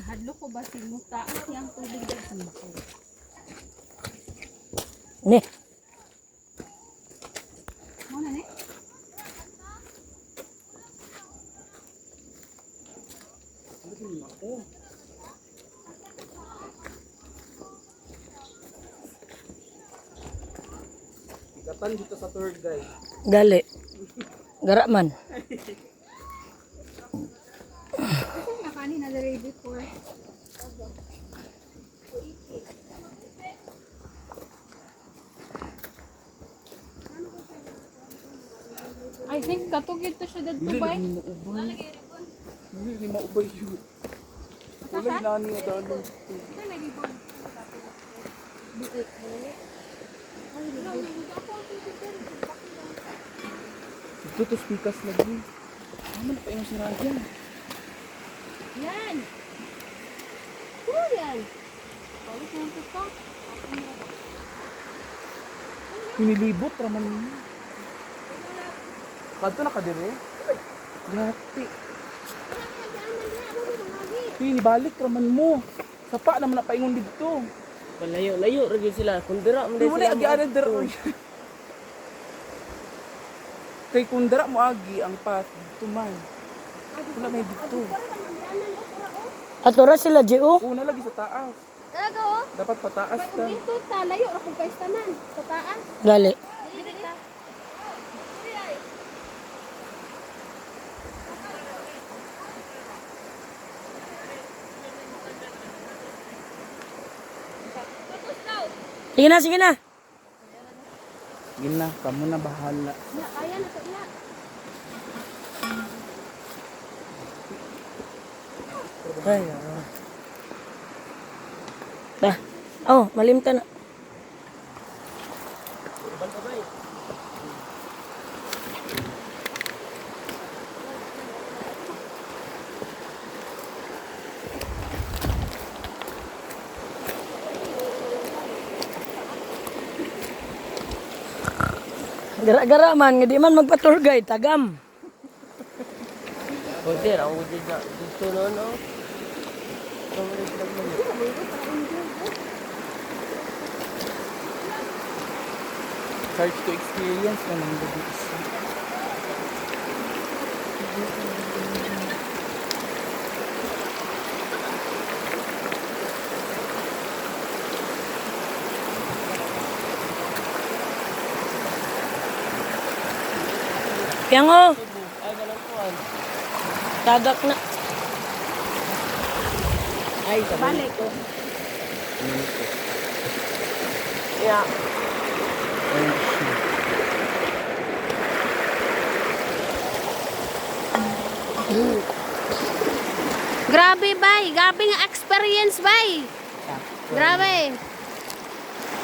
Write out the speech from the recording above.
Hadlo ko ba si Muta at yung tubig dito? Ne. Muna ne? Ikatan dito sa tour guide. Gali. Garaman. Kasi nakanin na ready before. I think katugid to siya dad Dili Dubai. ni maubay. Dili maubay yun. Wala nani na dalong. Ito to speakers lagi. Ano pa yung siraya? Yan. Puro yan. Balik na ito pa. Pinilibot raman mo. Kadto na ka dire? Grabe. Pinibalik raman mo. Sapa naman na paingon dito. Layo rin sila. Kundira mo Di mo na agi-anan dito. Kay kundara mo agi ang path dito man. Wala may dito. Atura sila, Gio. Una lagi sa taas. Talaga oh. Dapat pataas ka. Dito ta layo ra kung kaistanan. Sa taas. Gali. Sige na, sige na. Gina, kamu na bahala. Ya, kaya na to ila. Ay, oh, malimta na. Gara-gara man, nga di man magpa-tour guide, tagam. Pwede, ako dito no. Search to experience naman dito isa. Piyango, Ay, ganun po. tagak na. Ay, sabi. Balik ko. Yeah. Grabe bay, grabe nga experience bay. Grabe.